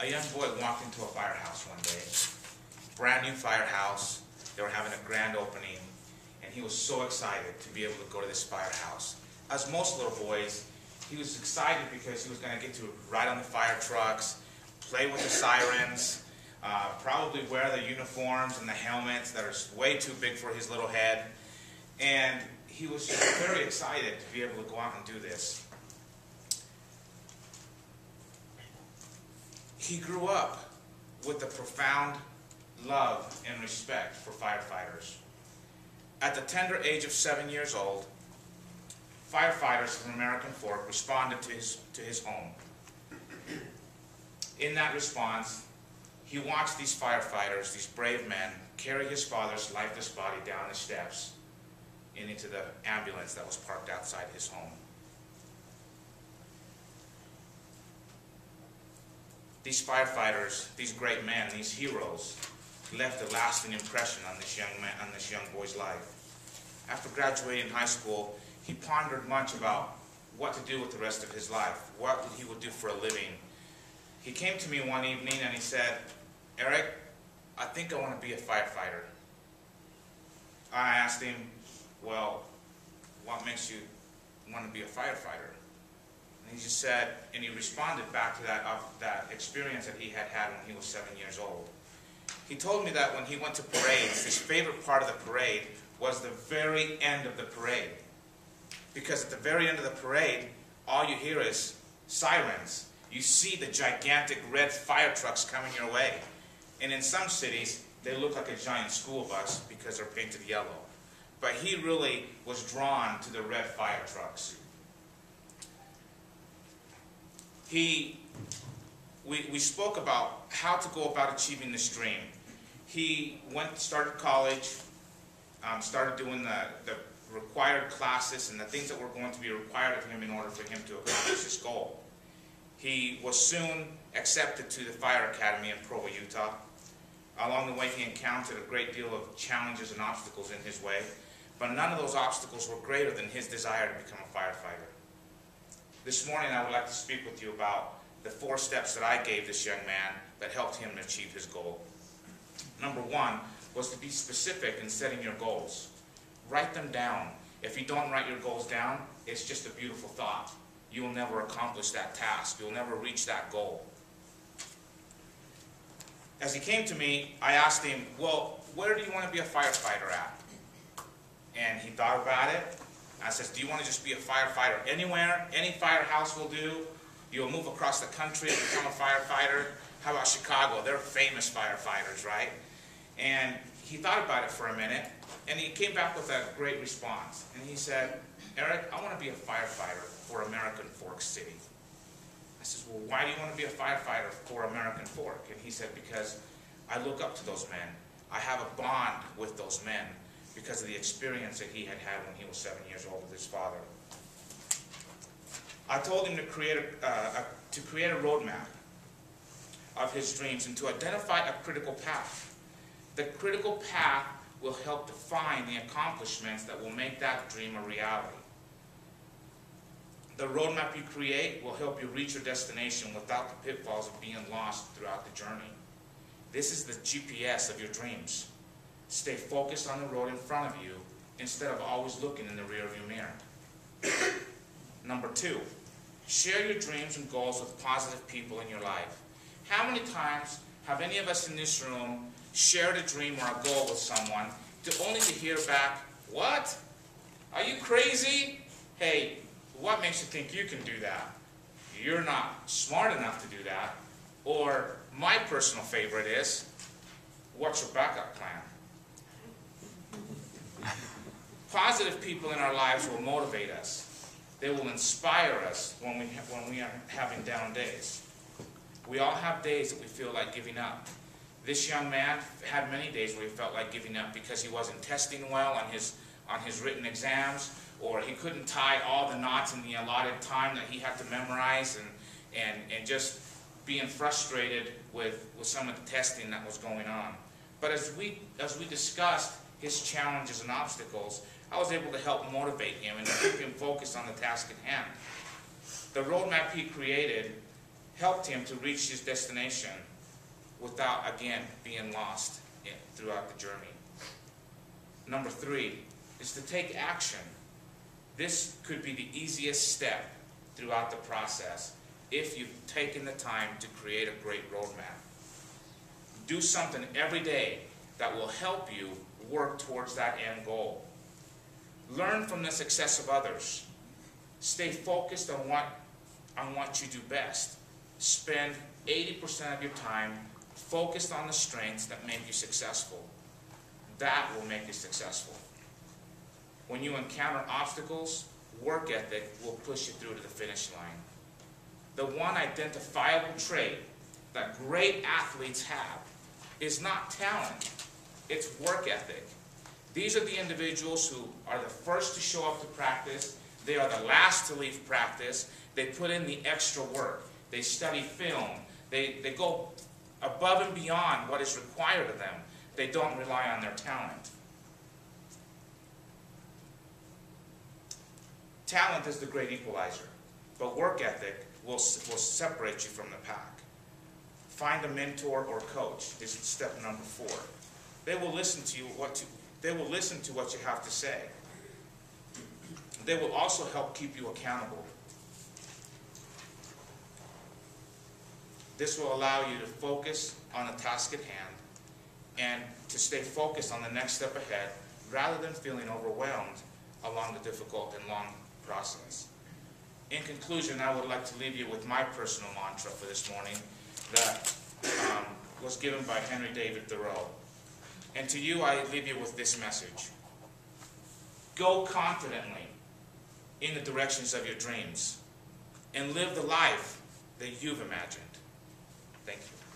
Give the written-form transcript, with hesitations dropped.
A young boy walked into a firehouse one day, brand new firehouse. They were having a grand opening, and he was so excited to be able to go to this firehouse. As most little boys, he was excited because he was going to get to ride on the fire trucks, play with the sirens, probably wear the uniforms and the helmets that are way too big for his little head. And he was just very excited to be able to go out and do this. He grew up with a profound love and respect for firefighters. At the tender age of 7 years old, firefighters from American Fork responded to his home. In that response, he watched these firefighters, these brave men, carry his father's lifeless body down the steps and into the ambulance that was parked outside his home. These firefighters, these great men, these heroes, left a lasting impression on this young boy's life. After graduating high school, he pondered much about what to do with the rest of his life, what he would do for a living. He came to me one evening and he said, "Eric, I think I want to be a firefighter." I asked him, "Well, what makes you want to be a firefighter?" And he just said, and he responded back to that experience that he had had when he was 7 years old. He told me that when he went to parades, his favorite part of the parade was the very end of the parade. Because at the very end of the parade, all you hear is sirens. You see the gigantic red fire trucks coming your way. And in some cities, they look like a giant school bus because they're painted yellow. But he really was drawn to the red fire trucks. We spoke about how to go about achieving this dream. He started college, started doing the required classes and the things that were going to be required of him in order for him to accomplish his goal. He was soon accepted to the Fire Academy in Provo, Utah. Along the way, he encountered a great deal of challenges and obstacles in his way, but none of those obstacles were greater than his desire to become a firefighter. This morning, I would like to speak with you about the 4 steps that I gave this young man that helped him achieve his goal. Number 1 was to be specific in setting your goals. Write them down. If you don't write your goals down, it's just a beautiful thought. You will never accomplish that task. You'll never reach that goal. As he came to me, I asked him, "Well, where do you want to be a firefighter at?" And he thought about it. I said, "Do you want to just be a firefighter anywhere? Any firehouse will do. You'll move across the country and become a firefighter. How about Chicago? They're famous firefighters, right?" And he thought about it for a minute, and he came back with a great response. And he said, "Eric, I want to be a firefighter for American Fork City." I said, "Well, why do you want to be a firefighter for American Fork?" And he said, "Because I look up to those men. I have a bond with those men because of the experience that he had had when he was 7 years old with his father." I told him to create a roadmap of his dreams and to identify a critical path. The critical path will help define the accomplishments that will make that dream a reality. The roadmap you create will help you reach your destination without the pitfalls of being lost throughout the journey. This is the GPS of your dreams. Stay focused on the road in front of you instead of always looking in the rearview mirror. Number 2, share your dreams and goals with positive people in your life. How many times have any of us in this room shared a dream or a goal with someone only to hear back, "What? Are you crazy? Hey, what makes you think you can do that? You're not smart enough to do that." Or my personal favorite is, "What's your backup plan?" Positive people in our lives will motivate us. They will inspire us when we are having down days. We all have days that we feel like giving up. This young man had many days where he felt like giving up because he wasn't testing well on his written exams, or he couldn't tie all the knots in the allotted time that he had to memorize, and just being frustrated with some of the testing that was going on. But as we discussed his challenges and obstacles, I was able to help motivate him and keep him focused on the task at hand. The roadmap he created helped him to reach his destination without, again, being lost throughout the journey. Number 3 is to take action. This could be the easiest step throughout the process if you've taken the time to create a great roadmap. Do something every day that will help you work towards that end goal. Learn from the success of others. Stay focused on what you do best. Spend 80% of your time focused on the strengths that make you successful. That will make you successful. When you encounter obstacles, work ethic will push you through to the finish line. The one identifiable trait that great athletes have is not talent, it's work ethic. These are the individuals who are the first to show up to practice. They are the last to leave practice. They put in the extra work. They study film. They go above and beyond what is required of them. They don't rely on their talent. Talent is the great equalizer, but work ethic will separate you from the pack. Find a mentor or coach is step number 4. They will listen to what you have to say. They will also help keep you accountable. This will allow you to focus on the task at hand and to stay focused on the next step ahead rather than feeling overwhelmed along the difficult and long process. In conclusion, I would like to leave you with my personal mantra for this morning that was given by Henry David Thoreau. And to you, I leave you with this message. Go confidently in the directions of your dreams and live the life that you've imagined. Thank you.